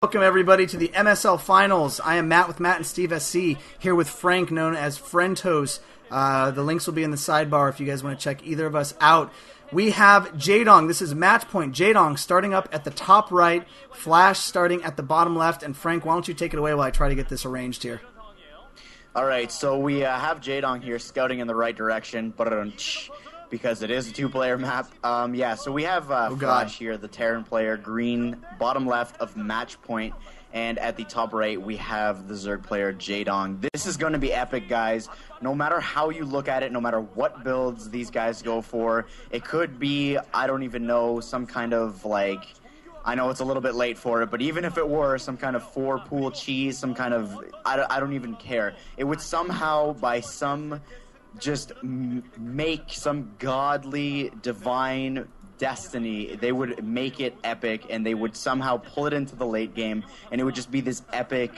Welcome, everybody, to the MSL Finals. I am Matt with Matt and Steve SC, here with Frank, known as Frentos. The links will be in the sidebar if you guys want to check either of us out. We have Jaedong. This is Matchpoint. Jaedong starting up at the top right, Flash starting at the bottom left. And Frank, why don't you take it away while I try to get this arranged here? All right, so we have Jaedong here scouting in the right direction, because it is a two-player map. So we have Flash here, the Terran player, green, bottom left of Matchpoint, and at the top right we have the Zerg player, Jaedong. This is going to be epic, guys. No matter how you look at it, no matter what builds these guys go for, it could be, I don't even know, some kind of, like, I know it's a little bit late for it, but even if it were some kind of four-pool cheese, some kind of, I don't even care. It would somehow, by some just make some godly, divine destiny, they would make it epic, and they would somehow pull it into the late game, and it would just be this epic,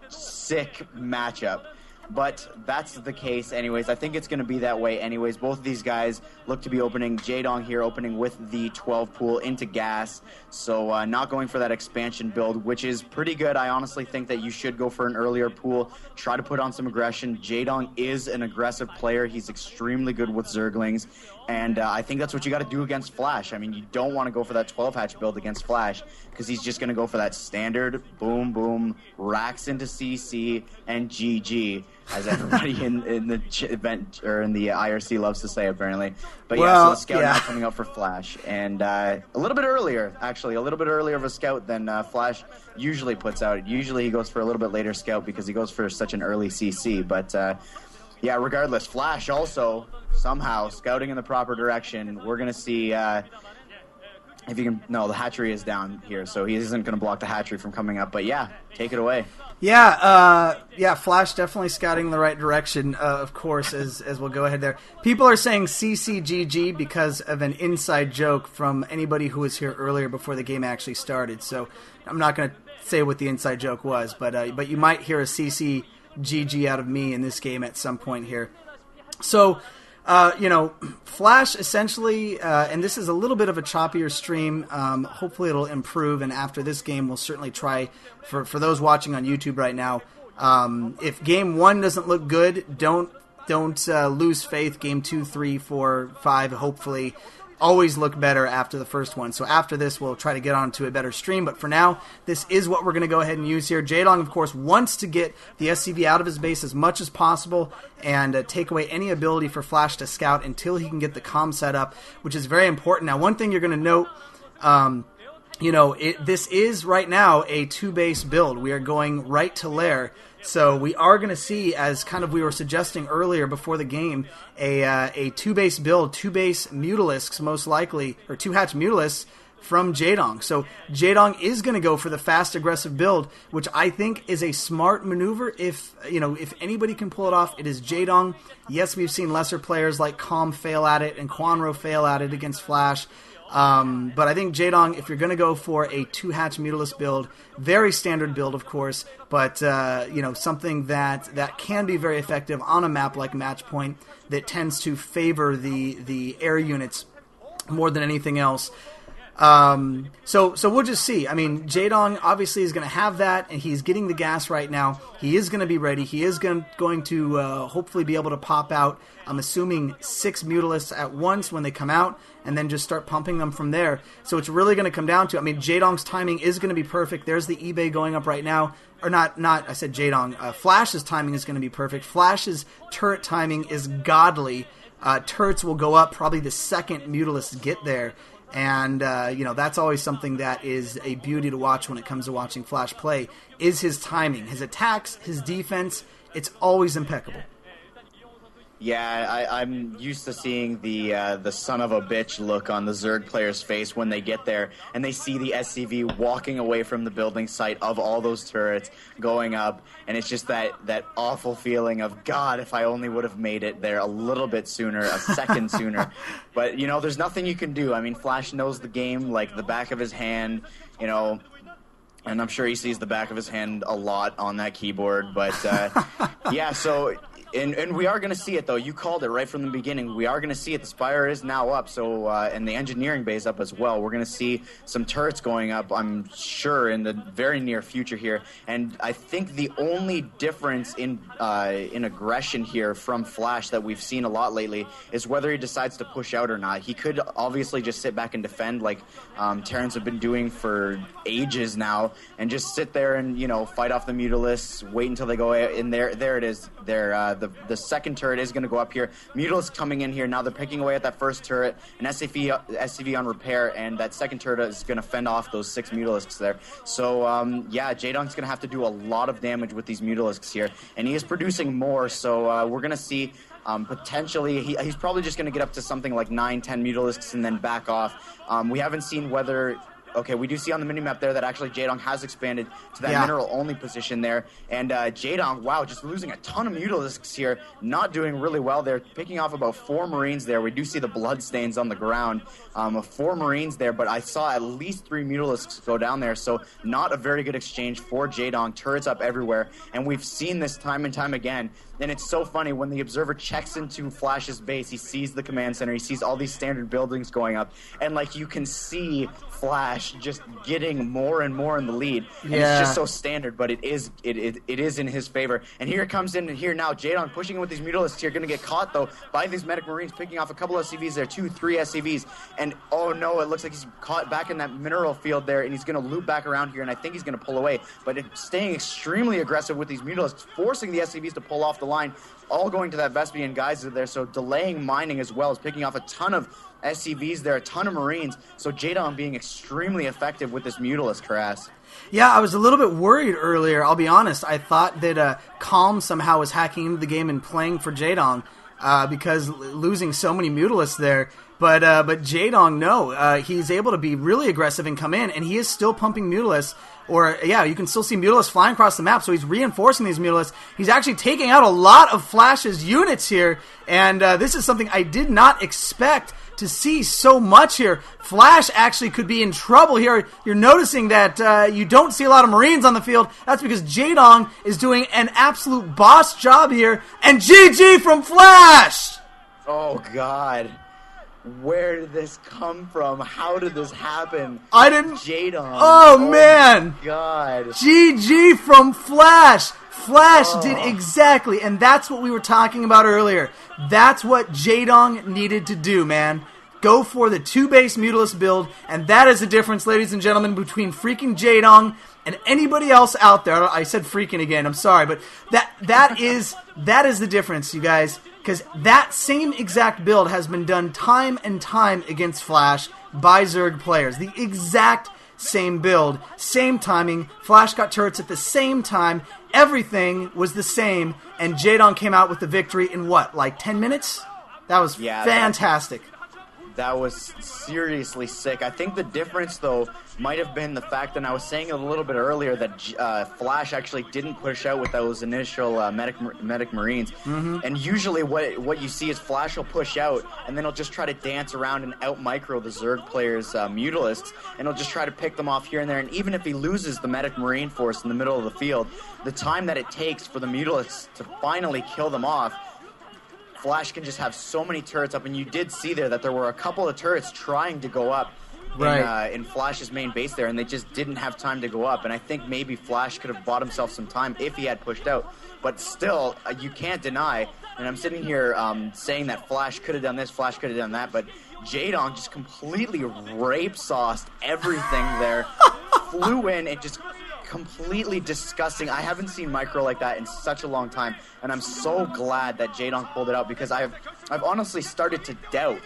sick matchup. But that's the case anyways. I think it's going to be that way anyways. Both of these guys look to be opening. Jaedong here opening with the 12 pool into gas. So not going for that expansion build, which is pretty good. I honestly think that you should go for an earlier pool. Try to put on some aggression. Jaedong is an aggressive player. He's extremely good with Zerglings. And I think that's what you got to do against Flash. I mean, you don't want to go for that 12-hatch build against Flash because he's just going to go for that standard boom, boom, racks into CC, and GG, as everybody in the event or in the IRC loves to say, apparently. But so the scout now coming up for Flash, and a little bit earlier, actually, a little bit earlier of a scout than Flash usually puts out. Usually he goes for a little bit later scout because he goes for such an early CC, but regardless, Flash also somehow scouting in the proper direction. We're going to see if you can. No, the hatchery is down here, so he isn't going to block the hatchery from coming up. But yeah, take it away. Flash definitely scouting in the right direction, of course, as we'll go ahead there. People are saying CCGG because of an inside joke from anybody who was here earlier before the game actually started. So I'm not going to say what the inside joke was, but you might hear a CCGG out of me in this game at some point here. So, Flash essentially, and this is a little bit of a choppier stream. Hopefully it'll improve, and after this game we'll certainly try, for those watching on YouTube right now, if game 1 doesn't look good, don't lose faith. Game 2, 3, 4, 5, hopefully always look better after the first one. So after this, we'll try to get on to a better stream. But for now, this is what we're going to go ahead and use here. Jaedong, of course, wants to get the SCV out of his base as much as possible and take away any ability for Flash to scout until he can get the comm set up, which is very important. Now, one thing you're going to note, this is right now a 2-base build. We are going right to lair. So we are going to see, as kind of we were suggesting earlier before the game, a 2-base build, 2-base Mutalisks most likely, or 2-hatch Mutalisks from Jaedong. So Jaedong is going to go for the fast, aggressive build, which I think is a smart maneuver. If anybody can pull it off, it is Jaedong. Yes, we've seen lesser players like Calm fail at it and Quanro fail at it against Flash. But I think Jaedong, if you're going to go for a 2-hatch Mutalisk build, very standard build, of course, but something that can be very effective on a map like Matchpoint that tends to favor the air units more than anything else. So we'll just see. I mean, Jaedong obviously is going to have that, and he's getting the gas right now. He is going to be ready. He is going to hopefully be able to pop out, I'm assuming, 6 Mutalisks at once when they come out, and then just start pumping them from there. So it's really going to come down to, Jaedong's timing is going to be perfect. There's the eBay going up right now. Or not, I said Jaedong. Flash's timing is going to be perfect. Flash's turret timing is godly. Turrets will go up probably the second Mutalisks get there. And, that's always something that is a beauty to watch when it comes to watching Flash play, is his timing. His attacks, his defense, it's always impeccable. Yeah, I'm used to seeing the son of a bitch look on the Zerg player's face when they get there and they see the SCV walking away from the building site of all those turrets going up, and it's just that awful feeling of, God, if I only would have made it there a little bit sooner, a second sooner. But, there's nothing you can do. Flash knows the game like the back of his hand, and I'm sure he sees the back of his hand a lot on that keyboard. But, so And we are going to see it, though. You called it right from the beginning. We are going to see it. The spire is now up, so and the engineering bay is up as well. We're going to see some turrets going up, I'm sure, in the very near future here. And I think the only difference in aggression here from Flash that we've seen a lot lately is whether he decides to push out or not. He could obviously just sit back and defend like Terrans have been doing for ages now, and just sit there and, you know, fight off the Mutalisks, wait until they go in there. There it is. There, the second turret is going to go up here. Mutalisks coming in here now. They're picking away at that first turret. An SCV on repair, and that second turret is going to fend off those 6 Mutalisks there. So yeah, Jaedong's going to have to do a lot of damage with these Mutalisks here, and he is producing more. So we're going to see. Potentially, he's probably just going to get up to something like 9-10 Mutalisks and then back off. We haven't seen whether. Okay, we do see on the minimap there that actually Jaedong has expanded to that mineral-only position there. And Jaedong, wow, just losing a ton of Mutalisks here, not doing really well there, picking off about 4 Marines there. We do see the bloodstains on the ground of 4 Marines there, but I saw at least 3 Mutalisks go down there, so not a very good exchange for Jaedong. Turrets up everywhere, and we've seen this time and time again. And it's so funny, when the observer checks into Flash's base, he sees the command center, he sees all these standard buildings going up, and like you can see Flash just getting more and more in the lead. And it's just so standard, but it is in his favor. And here it comes in here now, Jaedong pushing with these Mutalisks here, gonna get caught though by these medic Marines, picking off a couple of SCVs there, 2, 3 SCVs, and oh no, it looks like he's caught back in that mineral field there, and he's gonna loop back around here, and I think he's gonna pull away, but staying extremely aggressive with these Mutalisks, forcing the SCVs to pull off the line, all going to that Vespian geyser there, so delaying mining as well as picking off a ton of SCVs there, a ton of Marines, so Jaedong being extremely effective with this Mutalisk harass. Yeah, I was a little bit worried earlier, I'll be honest. I thought that Calm somehow was hacking into the game and playing for Jaedong because losing so many Mutalisks there. But Jaedong, no, he's able to be really aggressive and come in, and he is still pumping Mutalisks. Or, yeah, you can still see Mutalisks flying across the map, so he's reinforcing these Mutalisks. He's actually taking out a lot of Flash's units here, and this is something I did not expect to see so much here. Flash actually could be in trouble here. You're noticing that you don't see a lot of Marines on the field. That's because Jaedong is doing an absolute boss job here, and GG from Flash! Oh, God. Where did this come from? How did this happen? I didn't... Jaedong. Oh, man. God. GG from Flash. Flash did exactly, and that's what we were talking about earlier. That's what Jaedong needed to do, man. Go for the 2-base Mutalisk build, and that is the difference, ladies and gentlemen, between freaking Jaedong and anybody else out there. I said freaking again, I'm sorry, but that is the difference, you guys. Because that same exact build has been done time and time against Flash by Zerg players. The exact same build, same timing. Flash got turrets at the same time. Everything was the same. And Jaedong came out with the victory in what, like 10 minutes? That was fantastic. That was seriously sick. I think the difference, though, might have been the fact that I was saying a little bit earlier that Flash actually didn't push out with those initial medic Marines. Mm-hmm. And usually what you see is Flash will push out, and then he'll just try to dance around and out-micro the Zerg players' Mutalisks, and he'll just try to pick them off here and there. And even if he loses the medic Marine force in the middle of the field, the time that it takes for the Mutalisks to finally kill them off, Flash can just have so many turrets up, and you did see there that there were a couple of turrets trying to go up in Flash's main base there, and they just didn't have time to go up. And I think maybe Flash could have bought himself some time if he had pushed out. But still, you can't deny, and I'm sitting here saying that Flash could have done this, Flash could have done that, but Jaedong just completely rape-sauced everything there, flew in and just completely disgusting. I haven't seen micro like that in such a long time, and I'm so glad that Jaedong pulled it out, because I've honestly started to doubt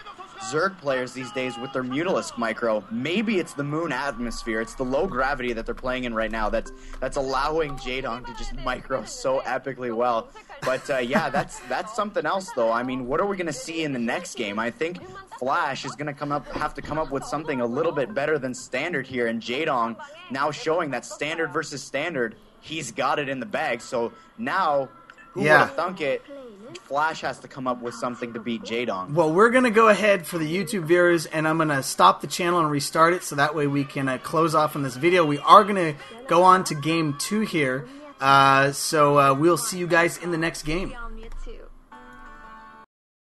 Zerg players these days with their Mutalisk micro. Maybe it's the moon atmosphere, it's the low gravity that they're playing in right now that's allowing Jaedong to just micro so epically well. But yeah, that's something else though. I mean, what are we going to see in the next game? I think Flash is going to have to come up with something a little bit better than standard here, and Jaedong now showing that standard versus standard, he's got it in the bag. So now, who would have thunk it? Flash has to come up with something to beat Jaedong. Well, we're going to go ahead for the YouTube viewers, and I'm going to stop the channel and restart it so that way we can close off on this video. We are going to go on to Game 2 here, so we'll see you guys in the next game.